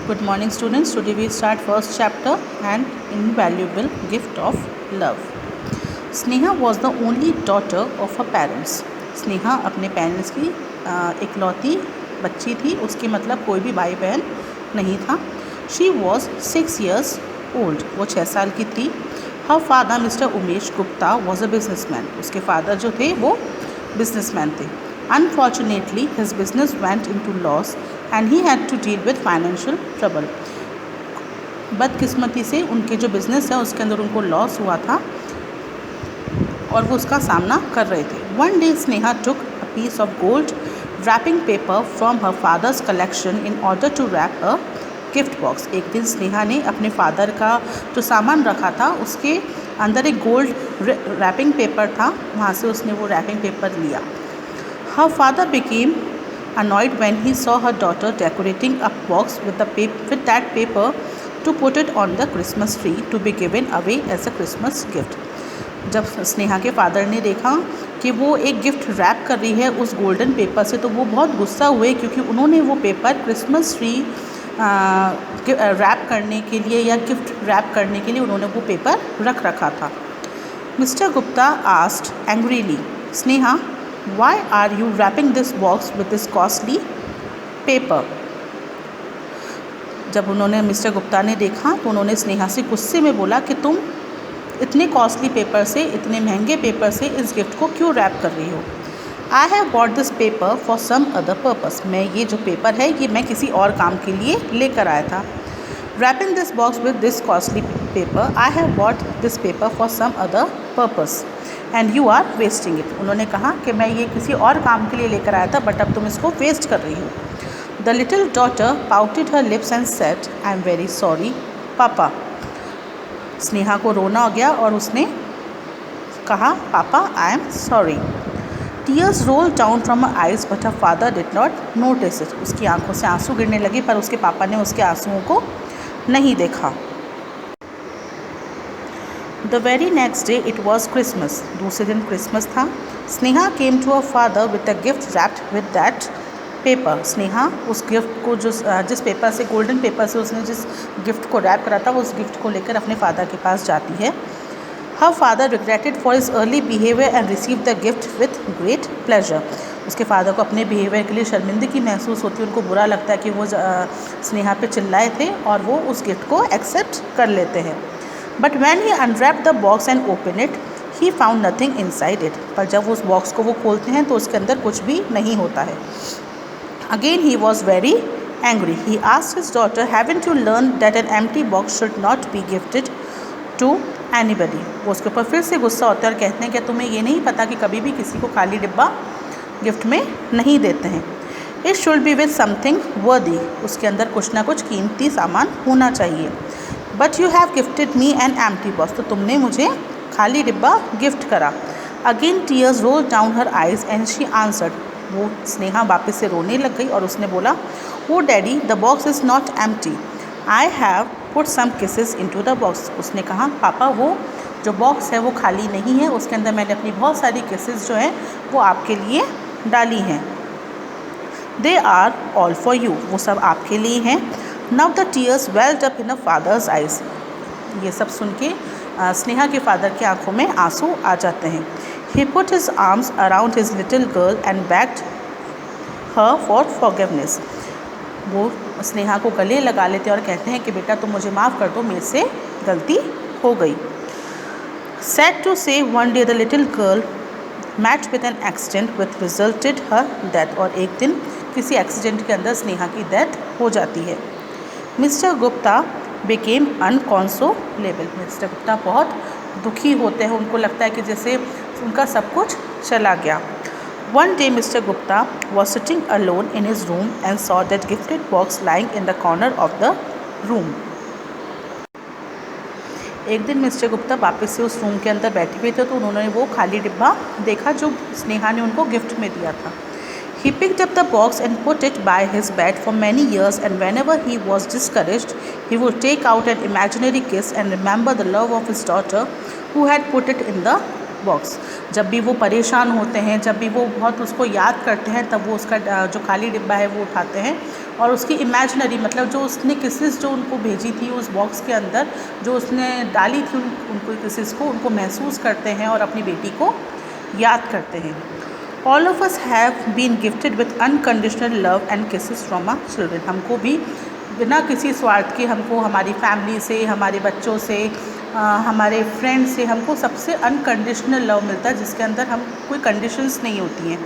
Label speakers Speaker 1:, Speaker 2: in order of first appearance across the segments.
Speaker 1: Good morning students. Today we start first chapter, an invaluable gift of love. Sneha was the only daughter of her parents. Sneha अपने parents की इकलौती बच्ची थी. उसके मतलब कोई भी भाई बहन नहीं था. She was 6 years old. वो 6 साल की थी. Her father Mr. Umesh Gupta was a businessman. उसके फादर जो थे वो businessman थे. Unfortunately, his business went into loss and he had to deal with financial trouble. बदकिस्मती से उनके जो बिज़नेस है उसके अंदर उनको लॉस हुआ था और वो उसका सामना कर रहे थे. One day Sneha took a piece of gold wrapping paper from her father's collection in order to wrap a gift box. एक दिन स्नेहा ने अपने फादर का जो सामान रखा था उसके अंदर एक गोल्ड रैपिंग पेपर था, वहाँ से उसने वो रैपिंग पेपर लिया. Her father became annoyed when he saw her daughter decorating a box with that paper to put it on the Christmas tree to be given away as a Christmas gift. जब स्नेहा के father ने देखा कि वो एक gift wrap कर रही है उस गोल्डन पेपर से, तो वो बहुत गुस्सा हुए क्योंकि उन्होंने वो पेपर क्रिसमस ट्री रैप करने के लिए या गिफ्ट रैप करने के लिए उन्होंने वो पेपर रख रखा था. Mister Gupta asked angrily, Sneha, why are you wrapping this box with this costly paper? जब उन्होंने मिस्टर गुप्ता ने देखा तो उन्होंने स्नेहा से गुस्से में बोला कि तुम इतने कॉस्टली पेपर से, इतने महंगे पेपर से इस गिफ्ट को क्यों रैप कर रही हो? I have bought this paper for some other purpose. मैं ये जो पेपर है ये मैं किसी और काम के लिए लेकर आया था. Wrapping this box with this costly paper, I have bought this paper for some other purpose and you are wasting it. उन्होंने कहा कि मैं ये किसी और काम के लिए लेकर आया था बट अब तुम इसको वेस्ट कर रही हो. The little daughter pouted her lips and said, I am very sorry, पापा. स्नेहा को रोना हो गया और उसने कहा, पापा, I am sorry. Tears rolled down from her eyes but her father did not notice it. उसकी आंखों से आंसू गिरने लगे पर उसके पापा ने उसके आंसुओं को नहीं देखा. The very next day it was Christmas. दूसरे दिन क्रिसमस था. Sneha came to her father with a gift wrapped with that paper. Sneha उस गिफ्ट को जिस पेपर से, गोल्डन पेपर से उसने जिस गिफ्ट को रैप करा था उस गिफ्ट को लेकर अपने फादर के पास जाती है. Her father regretted for his early behavior and received the gift with great pleasure. उसके फादर को अपने बिहेवियर के लिए शर्मिंदगी महसूस होती है, उनको बुरा लगता है कि वो स्नेहा पे चिल्लाए थे और वो उस गिफ्ट को एक्सेप्ट कर लेते हैं. But when he unwrapped the box and open it he found nothing inside it. पर जब उस बॉक्स को वो खोलते हैं तो उसके अंदर कुछ भी नहीं होता है. Again he was very angry. He asked his daughter, haven't you learn that an empty box should not be gifted to anybody. वो उसके ऊपर फिर से गुस्सा होता है और कहते हैं कि तुम्हें ये नहीं पता कि कभी भी किसी को खाली डिब्बा गिफ्ट में नहीं देते हैं. It should be with something वर्दी. उसके अंदर कुछ ना कुछ कीमती सामान होना चाहिए. But you have gifted me N empty box. तो तुमने मुझे खाली डिब्बा गिफ्ट करा. Again tears roll down her eyes and she answered. वो स्नेहा वापस से रोने लग गई और उसने बोला, oh daddy, the box is not empty. I have put some kisses into the box. उसने कहा, पापा, वो जो बॉक्स है वो खाली नहीं है, उसके अंदर मैंने अपनी बहुत सारी किसेस जो हैं वो आपके लिए डाली हैं. They are all for you. वो सब आपके लिए हैं. Now the tears welled up in a father's eyes. ये सब सुन के स्नेहा के फादर की आंखों में आंसू आ जाते हैं. He put his arms around his little girl and begged her for forgiveness. वो स्नेहा को गले लगा लेते हैं और कहते हैं कि बेटा तुम मुझे माफ़ कर दो, मेरे से गलती हो गई. Sad to say one day the little girl met with an accident with resulted her death. और एक दिन किसी एक्सीडेंट के अंदर स्नेहा की डेथ हो जाती है. Mister Gupta became unconsolable. Mister Gupta बहुत दुखी होते हैं. उनको लगता है कि जैसे उनका सब कुछ चला गया. One day Mr. Gupta was sitting alone in his room and saw that gifted box lying in the corner of the room. एक दिन मिस्टर गुप्ता वापस से उस रूम के अंदर बैठे हुए थे तो उन्होंने वो खाली डिब्बा देखा जो स्नेहा ने उनको गिफ्ट में दिया था. He picked up the box and put it by his bed for many years, and whenever he was discouraged, he would take out an imaginary kiss and remember the love of his daughter who had put it in the box. जब भी वो परेशान होते हैं, जब भी वो बहुत उसको याद करते हैं, तब वो उसका जो खाली डिब्बा है वो उठाते हैं और उसकी इमेजिनरी मतलब जो उसने किसेस जो उनको भेजी थी उस बॉक्स के अंदर, जो उसने डाली थी उनको किसेस को, उनको महसूस करते हैं और अपनी बेटी को याद करते हैं। All of us have been gifted with unconditional love and kisses from our children. हमको भी बिना किसी स्वार्थ के, हमको हमारी फैमिली से, हमारे बच्चों से, हमारे फ्रेंड से हमको सबसे अनकंडीशनल लव मिलता है, जिसके अंदर हम कोई कंडीशंस नहीं होती हैं।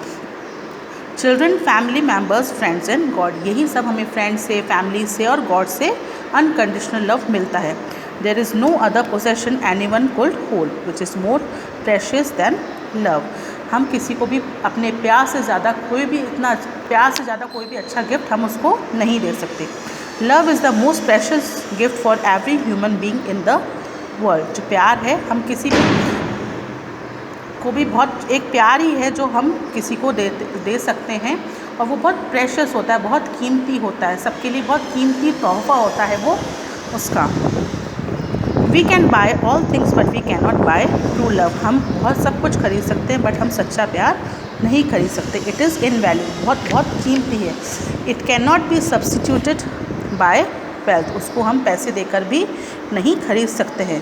Speaker 1: Children, family members, friends and God, यही सब हमें फ्रेंड से, फैमिली से और गॉड से अनकंडीशनल लव मिलता है। There is no other possession anyone could hold which is more precious than love. हम किसी को भी अपने प्यार से ज़्यादा कोई भी अच्छा गिफ्ट हम उसको नहीं दे सकते। Love is the most precious gift for every human being in the world. जो प्यार है, हम किसी को भी बहुत एक प्यार ही है जो हम किसी को दे सकते हैं, और वो बहुत प्रेशियस होता है, बहुत कीमती होता है, सबके लिए बहुत कीमती तोहफ़ा होता है वो उसका। We can buy all things but we can not buy true love. हम बहुत सब कुछ खरीद सकते हैं बट हम सच्चा प्यार नहीं खरीद सकते। इट इज़ इनवैल्यूएबल, बहुत बहुत कीमती है। It can not be substituted by wealth, उसको हम पैसे देकर भी नहीं खरीद सकते हैं।